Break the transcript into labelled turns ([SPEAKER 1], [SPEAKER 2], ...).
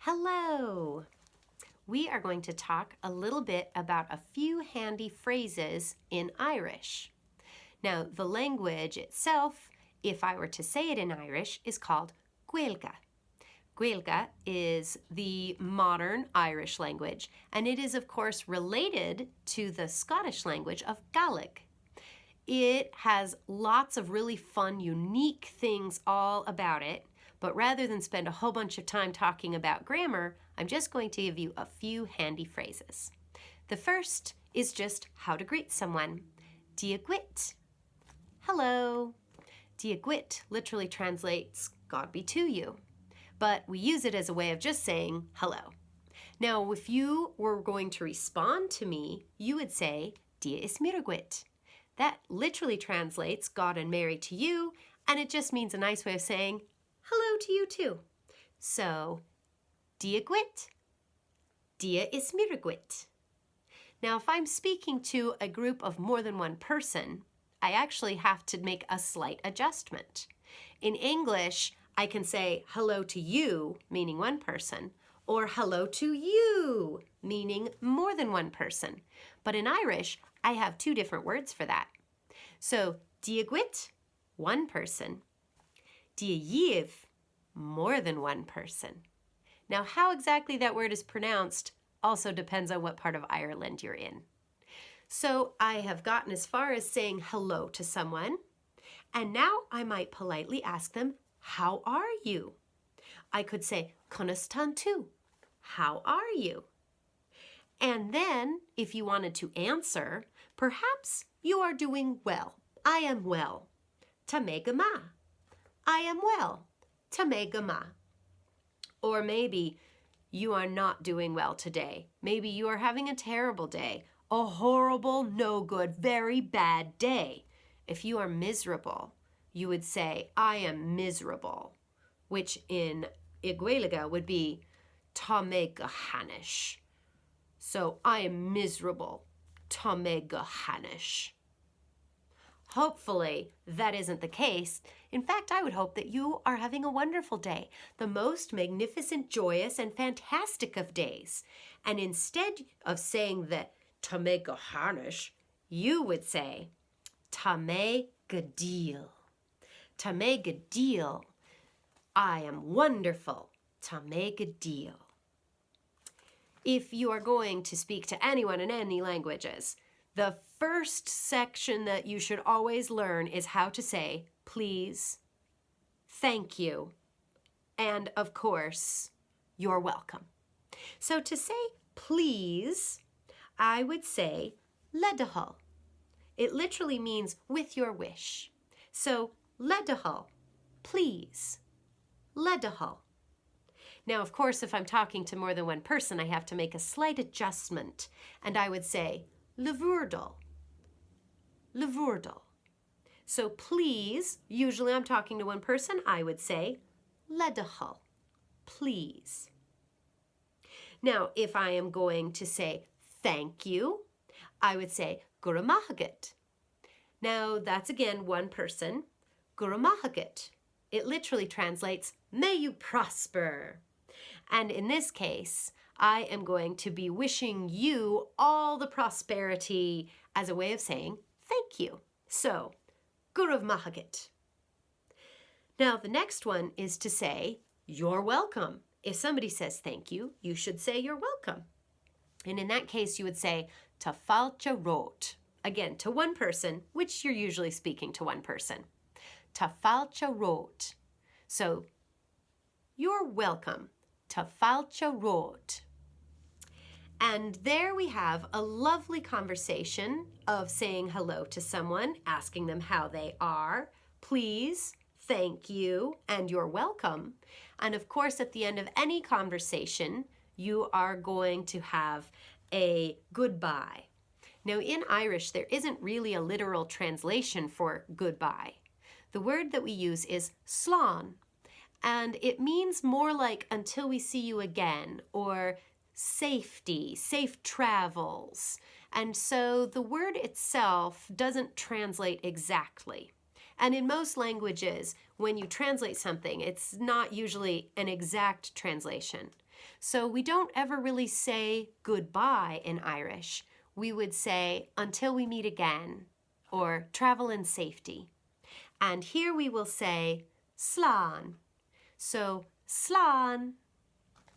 [SPEAKER 1] Hello! We are going to talk a little bit about a few handy phrases in Irish. Now, the language itself, if I were to say it in Irish, is called Gaeilge. Gaeilge is the modern Irish language, and it is, of course, related to the Scottish language of Gaelic. It has lots of really fun, unique things all about it, but rather than spend a whole bunch of time talking about grammar, I'm just going to give you a few handy phrases. The first is just how to greet someone. Dia gwit. Hello. Dia gwit literally translates God be to you, but we use it as a way of just saying hello. Now, if you were going to respond to me, you would say Dia is miragwit. That literally translates God and Mary to you, and it just means a nice way of saying hello to you too. So, dia gwit, dia is miragwit. Now, if I'm speaking to a group of more than one person, I actually have to make a slight adjustment. In English, I can say hello to you, meaning one person, or hello to you, meaning more than one person. But in Irish, I have two different words for that. So, dia gwit, one person. Dia yiv, more than one person. Now, how exactly that word is pronounced also depends on what part of Ireland you're in. So, I have gotten as far as saying hello to someone, and now I might politely ask them, how are you? I could say, Conastan tu, how are you? And then, if you wanted to answer, perhaps you are doing well. I am well. Tamegama. I am well. Tamegama. Or maybe you are not doing well today. Maybe you are having a terrible day. A horrible, no good, very bad day. If you are miserable, you would say, I am miserable, which in Gaeilge would be Tamegahanish. So I am miserable. Tamegahanish. Hopefully that isn't the case. In fact, I would hope that you are having a wonderful day, the most magnificent, joyous, and fantastic of days. And instead of saying the Tamegahanish, you would say Tamegadil. Tamegadil. I am wonderful. Tamegadil. If you are going to speak to anyone in any languages, the first section that you should always learn is how to say please, thank you, and of course, you're welcome. So to say please, I would say ledahal. It literally means with your wish. So ledahal, please, ledahal. Now, of course, if I'm talking to more than one person, I have to make a slight adjustment, and I would say levurdal, levurdal. So please, usually I'm talking to one person, I would say ledahal, please. Now, if I am going to say thank you, I would say guramahagat. Now, that's again one person, guramahagat. It literally translates, may you prosper. And in this case, I am going to be wishing you all the prosperity as a way of saying thank you. So, Gurav Mahagat. Now, the next one is to say, you're welcome. If somebody says thank you, you should say you're welcome. And in that case, you would say, Tafalcha rot. Again, to one person, which you're usually speaking to one person. Tafalcha rot. So, you're welcome. Tafalcha rot. And there we have a lovely conversation of saying hello to someone, asking them how they are, please, thank you, and you're welcome. And of course, at the end of any conversation, you are going to have a goodbye. Now, in Irish, there isn't really a literal translation for goodbye. The word that we use is slán, and it means more like until we see you again, or safety, safe travels. And so the word itself doesn't translate exactly. And in most languages, when you translate something, it's not usually an exact translation. So we don't ever really say goodbye in Irish. We would say until we meet again or travel in safety. And here we will say slán. So slán